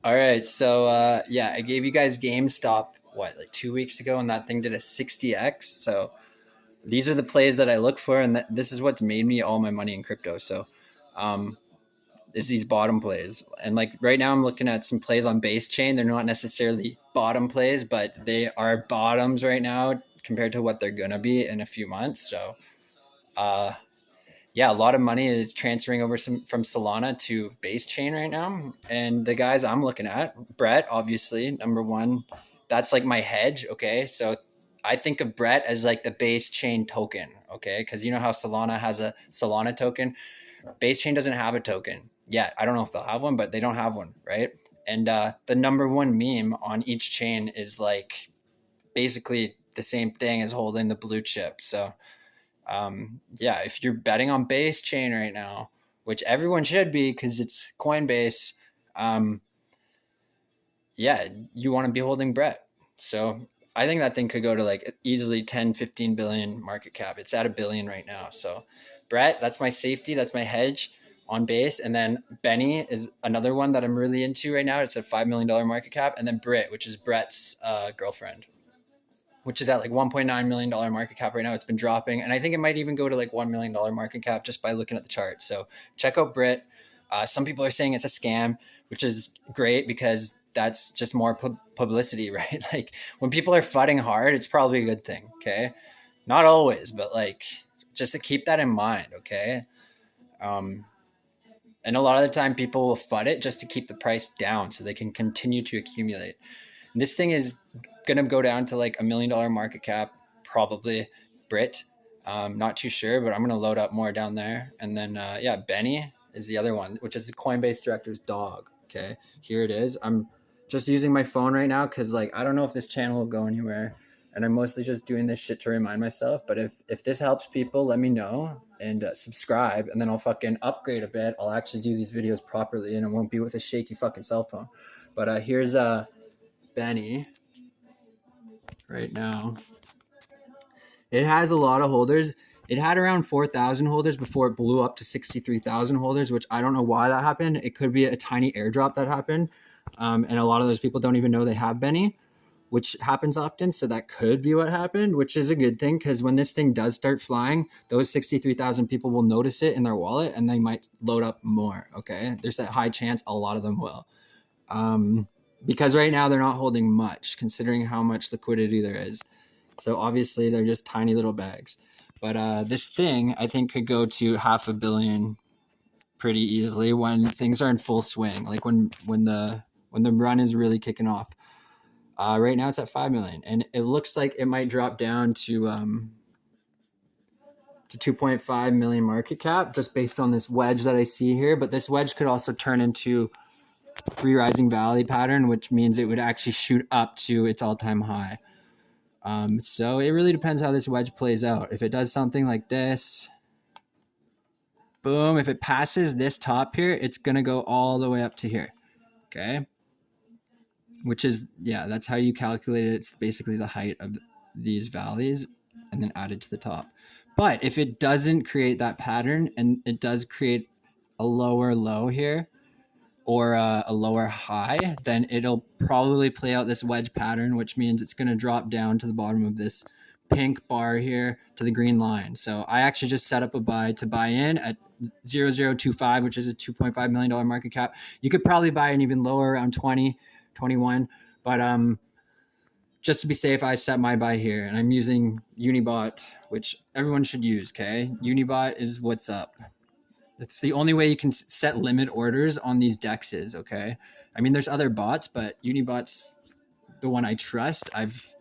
All right, so yeah, I gave you guys GameStop what like 2 weeks ago, and that thing did a 60x. So these are the plays that I look for, and this is what's made me all my money in crypto. So um, is these bottom plays, and like right now I'm looking at some plays on base chain. They're not necessarily bottom plays, but they are bottoms right now compared to what they're gonna be in a few months. So uh, yeah, a lot of money is transferring over from Solana to base chain right now. And the guys I'm looking at, Brett, obviously, number one, that's like my hedge. Okay. So I think of Brett as like the base chain token. Okay. Cause you know how Solana has a Solana token. Base chain doesn't have a token yet. I don't know if they'll have one, but they don't have one. Right. And the number one meme on each chain is like basically the same thing as holding the blue chip. So yeah, if you're betting on base chain right now, which everyone should be because it's Coinbase, um, yeah, you want to be holding Brett. So I think that thing could go to like easily 10, 15 billion market cap. It's at a billion right now. So Brett, that's my safety. That's my hedge on base. And then BENI is another one that I'm really into right now. It's a $5 million market cap. And then BRITT, which is Brett's girlfriend, which is at like $1.9 million market cap right now. It's been dropping. And I think it might even go to like $1 million market cap just by looking at the chart. So check out BRITT. Some people are saying it's a scam, which is great because that's just more publicity, right? Like when people are fudding hard, it's probably a good thing. Okay. Not always, but like just to keep that in mind. Okay. Um, and a lot of the time people will FUD it just to keep the price down so they can continue to accumulate. And this thing is going to go down to like $1 million market cap, probably BRITT. Not too sure, but I'm going to load up more down there. And then, yeah, BENI is the other one, which is the Coinbase director's dog. Okay, here it is. I'm just using my phone right now because, like, I don't know if this channel will go anywhere. And I'm mostly just doing this shit to remind myself. But if this helps people, let me know and subscribe. And then I'll fucking upgrade a bit. I'll actually do these videos properly and it won't be with a shaky fucking cell phone. But here's BENI right now. It has a lot of holders. It had around 4,000 holders before it blew up to 63,000 holders, which I don't know why that happened. It could be a tiny airdrop that happened. And a lot of those people don't even know they have BENI, which happens often. So that could be what happened, which is a good thing because when this thing does start flying, those 63,000 people will notice it in their wallet and they might load up more. Okay. There's that high chance a lot of them will. Because right now they're not holding much considering how much liquidity there is. So obviously they're just tiny little bags. But this thing I think could go to 500 million pretty easily when things are in full swing, like when the run is really kicking off. Right now it's at 5 million, and it looks like it might drop down to 2.5 million market cap just based on this wedge that I see here. But this wedge could also turn into three rising valley pattern, which means it would actually shoot up to its all-time high. So it really depends how this wedge plays out. If it does something like this, boom, if it passes this top here, it's going to go all the way up to here. Okay. Which is, yeah, that's how you calculate it. It's basically the height of these valleys and then added to the top. But if it doesn't create that pattern and it does create a lower low here, or a lower high, then it'll probably play out this wedge pattern, which means it's going to drop down to the bottom of this pink bar here to the green line. So I actually just set up a buy to buy in at 0025, which is a $2.5 million market cap. You could probably buy an even lower around 20, 21. But just to be safe, I set my buy here and I'm using Unibot, which everyone should use. Okay. Unibot is what's up. It's the only way you can set limit orders on these dexes, okay? I mean, there's other bots, but Unibot's the one I trust. I've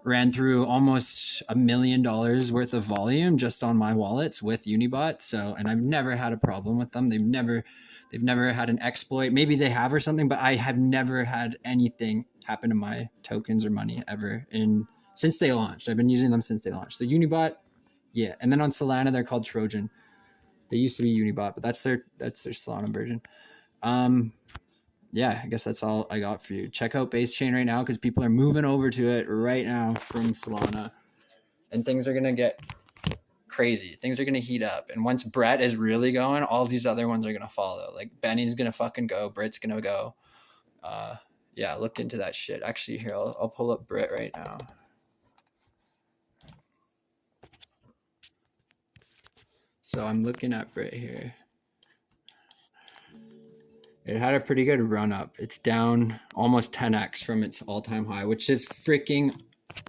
ran through almost $1 million worth of volume just on my wallets with Unibot. So, and I've never had a problem with them. They've never had an exploit. Maybe they have or something, but I have never had anything happen to my tokens or money ever since they launched. I've been using them since they launched. So Unibot, yeah. And then on Solana, they're called Trojan. They used to be Unibot, but that's their Solana version. Yeah, I guess that's all I got for you. Check out Base Chain right now because people are moving over to it right now from Solana, and things are gonna get crazy. Things are gonna heat up, and once Brett is really going, all these other ones are gonna follow. Like BENI's gonna fucking go, BRITT's gonna go. Yeah, I looked into that shit. Actually, here, I'll pull up BRITT right now. So I'm looking at BRITT here. It had a pretty good run up. It's down almost 10x from its all-time high, which is freaking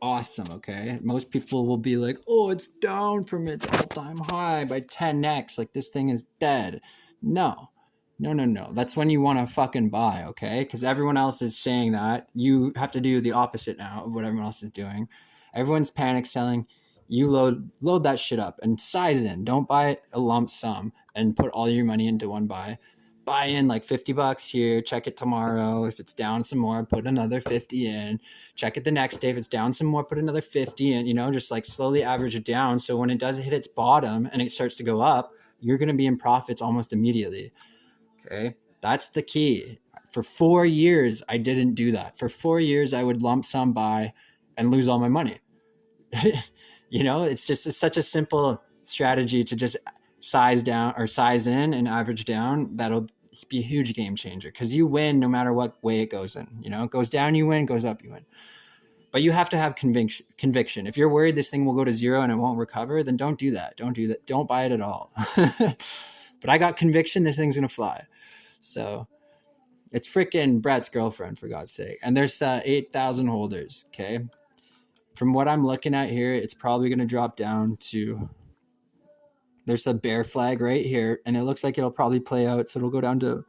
awesome, okay? Most people will be like, oh, it's down from its all-time high by 10x. Like, this thing is dead. No. That's when you want to fucking buy, okay? Because everyone else is saying that. You have to do the opposite now of what everyone else is doing. Everyone's panic selling. You load that shit up and size in. Don't buy a lump sum and put all your money into one buy. Buy in like $50 here, check it tomorrow. If it's down some more, put another 50 in. Check it the next day. If it's down some more, put another 50 in, just like slowly average it down. So when it does hit its bottom and it starts to go up, you're going to be in profits almost immediately. Okay. That's the key. For 4 years, I didn't do that. For 4 years, I would lump sum buy and lose all my money. It's such a simple strategy to just size down or size in and average down. That'll be a huge game changer because you win no matter what way it goes in. It goes down, you win, goes up, you win. But you have to have conviction. If you're worried this thing will go to zero and it won't recover, then don't do that. Don't buy it at all. But I got conviction this thing's going to fly. So it's freaking Brett's girlfriend, for God's sake. And there's 8,000 holders, okay? From what I'm looking at here, it's probably going to drop down to... There's a bear flag right here, and it looks like it'll probably play out. So it'll go down to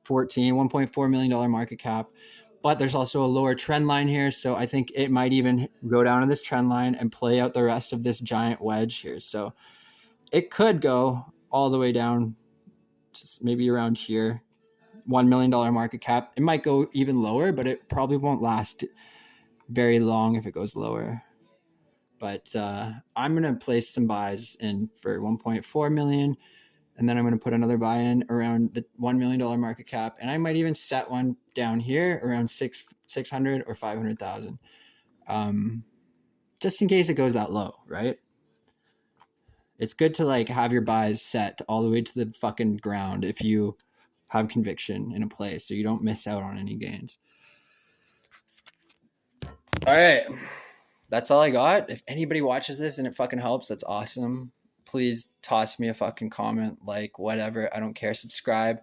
14, $1.4 million market cap. But there's also a lower trend line here. So I think it might even go down to this trend line and play out the rest of this giant wedge here. So it could go all the way down, just maybe around here, $1 million market cap. It might go even lower, but it probably won't last very long if it goes lower. But I'm going to place some buys in for 1.4 million. And then I'm going to put another buy in around the $1 million market cap. And I might even set one down here around 600 or 500,000. Just in case it goes that low, right? It's good to like have your buys set all the way to the fucking ground if you have conviction in a play so you don't miss out on any gains. All right. That's all I got. If anybody watches this and it fucking helps, that's awesome. Please toss me a fucking comment, like, whatever. I don't care. Subscribe.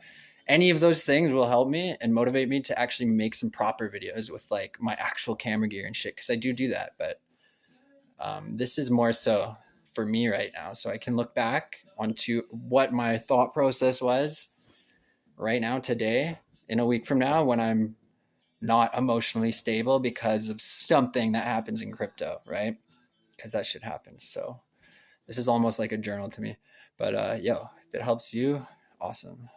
Any of those things will help me and motivate me to actually make some proper videos with like my actual camera gear and shit. Cause I do that, but this is more so for me right now. So I can look back onto what my thought process was right now today in a week from now when I'm not emotionally stable because of something that happens in crypto, right? Because that shit happens. So this is almost like a journal to me. But if it helps you, awesome.